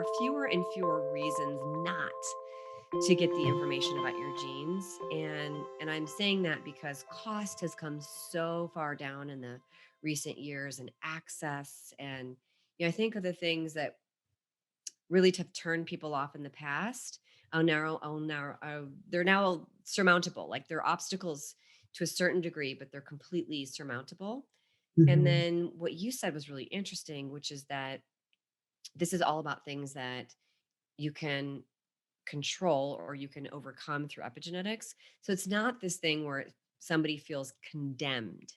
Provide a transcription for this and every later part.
are fewer and fewer reasons not to get the information about your genes. And I'm saying that because cost has come so far down in the recent years, and access, and I think of the things that really have turned people off in the past. They're now surmountable. Like, they're obstacles to a certain degree, but they're completely surmountable. And Mhm. then what you said was really interesting, which is that this is all about things that you can control or you can overcome through epigenetics. So it's not this thing where somebody feels condemned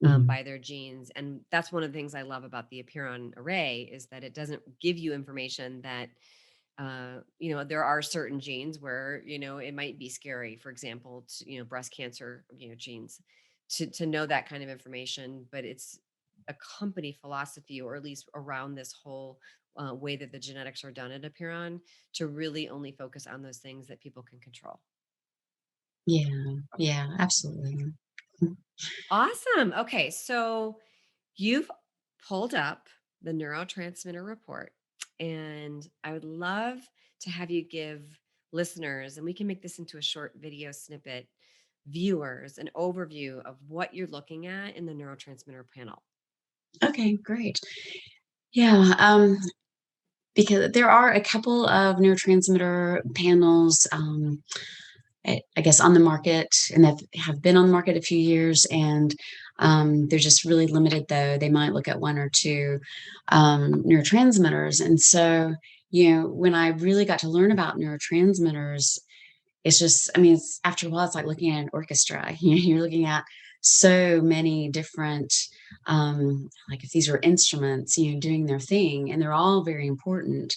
Mhm. by their genes. And that's one of the things I love about the Aperion array, is that it doesn't give you information that there are certain genes where it might be scary. For example, breast cancer, genes, to know that kind of information. But it's a company philosophy, or at least around this whole way that the genetics are done at Apeiron, to really only focus on those things that people can control. Yeah, yeah, absolutely. Mm. Awesome. Okay, so you've pulled up the neurotransmitter report, and I would love to have you give listeners, and we can make this into a short video snippet, viewers, an overview of what you're looking at in the neurotransmitter panel. Okay, great. Yeah, because there are a couple of neurotransmitter panels, I guess, on the market, and that have been on the market a few years, and they're just really limited. Though they might look at one or two neurotransmitters, and so when I really got to learn about neurotransmitters, it's just, I mean, it's after a while, it's like looking at an orchestra. You're looking at so many different, like if these were instruments, doing their thing, and they're all very important.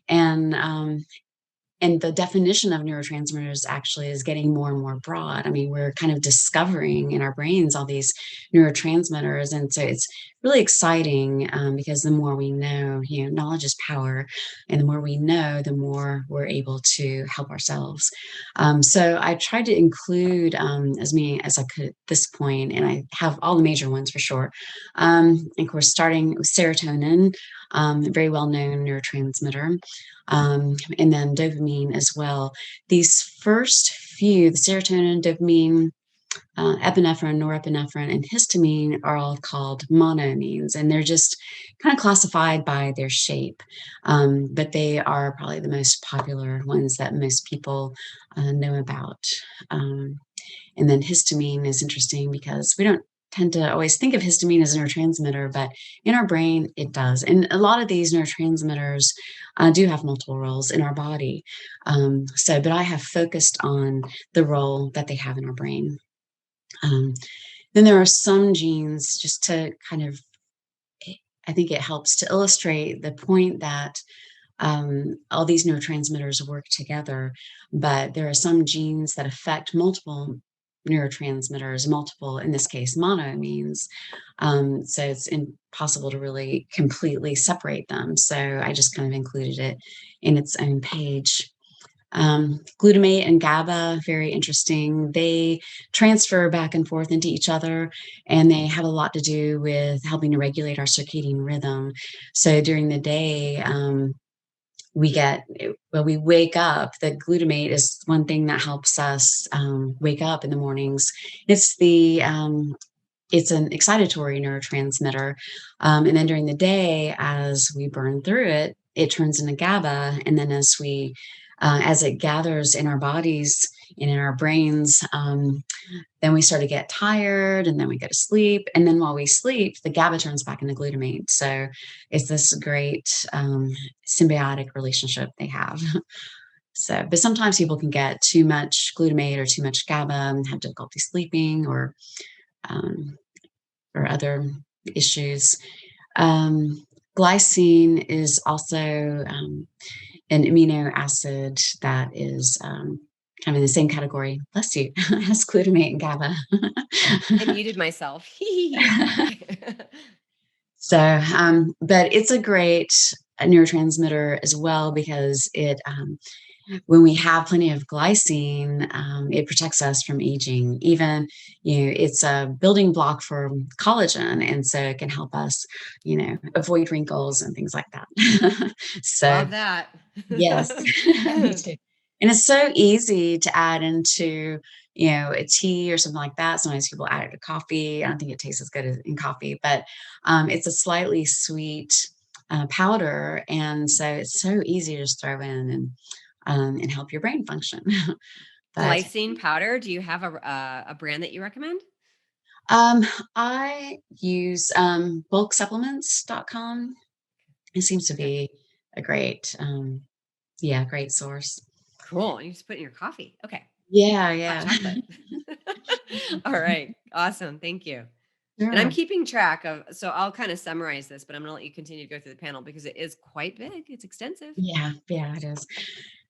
And and the definition of neurotransmitters actually is getting more and more broad. I mean, we're kind of discovering in our brains all these neurotransmitters. And so it's really exciting, because the more we know, knowledge is power. And the more we know, the more we're able to help ourselves. So I tried to include, as many as I could at this point, and I have all the major ones for sure. And of course, starting with serotonin, a very well known neurotransmitter, and then dopamine as well. These first few, the serotonin, dopamine, epinephrine, norepinephrine, and histamine, are all called monoamines, and they're just kind of classified by their shape. But they are probably the most popular ones that most people know about. Um, and then histamine is interesting because we don't tend to always think of histamine as a neurotransmitter, but in our brain, it does. And a lot of these neurotransmitters do have multiple roles in our body. But I have focused on the role that they have in our brain. Um, then there are some genes, just to kind of, I think it helps to illustrate the point that all these neurotransmitters work together, but there are some genes that affect multiple neurotransmitters, multiple, in this case, monoamines. So it's impossible to really completely separate them. So I just kind of included it in its own page. Glutamate and GABA, very interesting. They transfer back and forth into each other, and they have a lot to do with helping to regulate our circadian rhythm. So during the day, when we wake up, the glutamate is one thing that helps us wake up in the mornings. It's an excitatory neurotransmitter, and then during the day, as we burn through it, it turns into GABA, and then as it gathers in our bodies and in our brains, then we start to get tired, and then we go to sleep. And then while we sleep, the GABA turns back into glutamate. So it's this great symbiotic relationship they have. But sometimes people can get too much glutamate or too much GABA and have difficulty sleeping, um, or other issues. Um, Glycine is also an amino acid that is kind of in the same category, bless you, as glutamate and GABA. I muted myself. But it's a great neurotransmitter as well, because when we have plenty of glycine, it protects us from aging. Even, it's a building block for collagen, and so it can help us, avoid wrinkles and things like that. So, Love that. yes, me too. And it's so easy to add into, a tea or something like that. Sometimes people add it to coffee. I don't think it tastes as good as in coffee, but it's a slightly sweet powder, and so it's so easy to just throw in and help your brain function. But Glycine powder, do you have a brand that you recommend? um, I use bulksupplements.com. It seems to Okay. be a great, yeah, great source. Cool. You just put in your coffee. Okay. Yeah, Hot yeah. chocolate. All right. Awesome. Thank you. And I'm Sure. keeping track of, so I'll kind of summarize this, but I'm going to let you continue to go through the panel because it is quite big. It's extensive. Yeah, yeah, it is.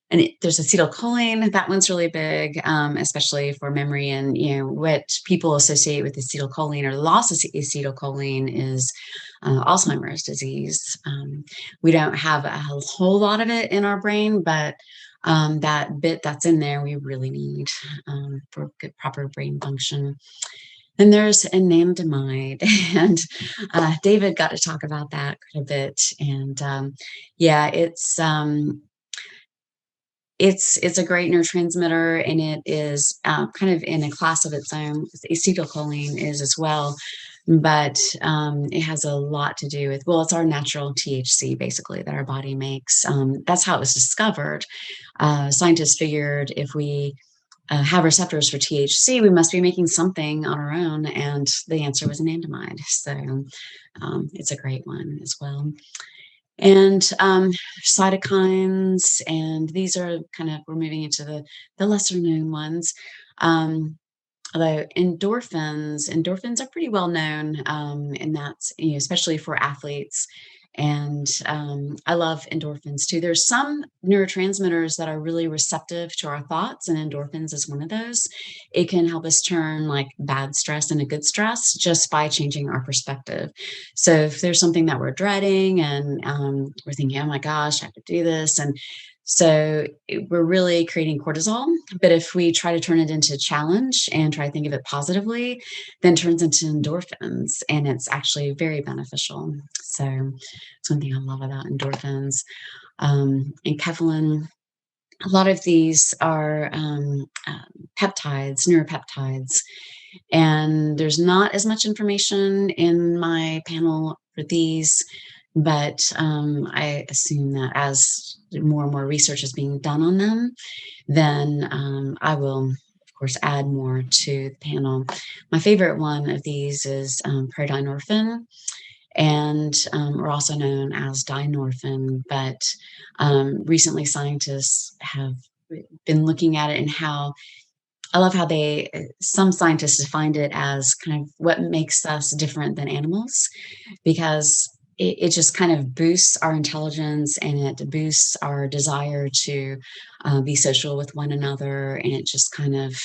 And there's acetylcholine. That one's really big, especially for memory. And what people associate with acetylcholine or loss of acetylcholine is Alzheimer's disease. We don't have a whole lot of it in our brain, but that bit that's in there we really need for good proper brain function. Then there's anandamide, and David got to talk about that quite a bit. And yeah, it's a great neurotransmitter, and it is kind of in a class of its own. Acetylcholine is as well, but it has a lot to do with, well, it's our natural THC basically that our body makes. That's how it was discovered. Scientists figured if we have receptors for THC, we must be making something on our own, and the answer was anandamide. So it's a great one as well. And cytokines, and these are kind of, we're moving into the lesser known ones. Although endorphins are pretty well known, and that's, especially for athletes. And I love endorphins too. There's some neurotransmitters that are really receptive to our thoughts, and endorphins is one of those. It can help us turn like bad stress into good stress just by changing our perspective. So if there's something that we're dreading, and we're thinking, oh my gosh, I have to do this, and so we're really creating cortisol. But if we try to turn it into a challenge and try to think of it positively, then it turns into endorphins, and it's actually very beneficial. So it's one thing I love about endorphins. And kephalin, a lot of these are peptides, neuropeptides, and there's not as much information in my panel for these, but I assume that as more and more research is being done on them, then I will, of course, add more to the panel. My favorite one of these is prodynorphin, and or also known as dynorphin. But recently, scientists have been looking at it, and how I love how some scientists defined it as kind of what makes us different than animals, because it just kind of boosts our intelligence, and it boosts our desire to be social with one another, and it just kind of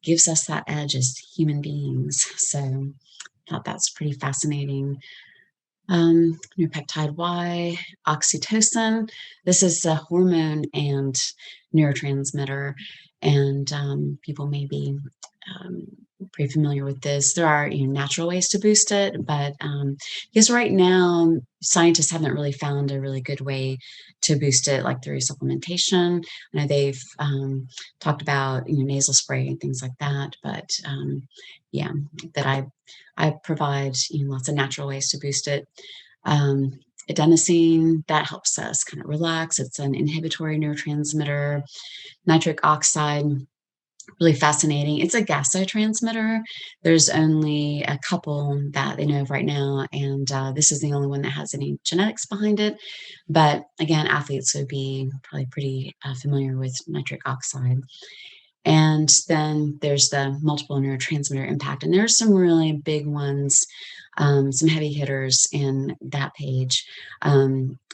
gives us that edge as human beings. So I thought that's pretty fascinating. Peptide Y, oxytocin. This is a hormone and neurotransmitter, and people may be um, pretty familiar with this. There are natural ways to boost it, but because right now scientists haven't really found a really good way to boost it, like through supplementation. I know they've talked about nasal spray and things like that, but yeah, that I provide lots of natural ways to boost it. Um, Adenosine, that helps us kind of relax. It's an inhibitory neurotransmitter. Nitric oxide, really fascinating. It's a gasotransmitter. There's only a couple that they know of right now, and this is the only one that has any genetics behind it. But again, athletes would be probably pretty familiar with nitric oxide. And then there's the multiple neurotransmitter impact. And there's some really big ones, some heavy hitters in that page,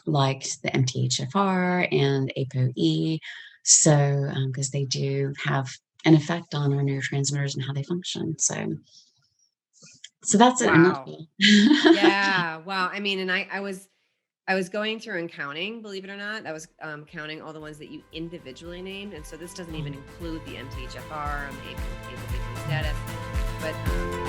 like the MTHFR and ApoE. So, because they do have an effect on our neurotransmitters and how they function. So that's it in a Wow. nutshell. Yeah. Wow. I mean, and I was I was going through and counting, believe it or not. I was counting all the ones that you individually named, and so this doesn't even Oh, include the MTHFR and the APP status. But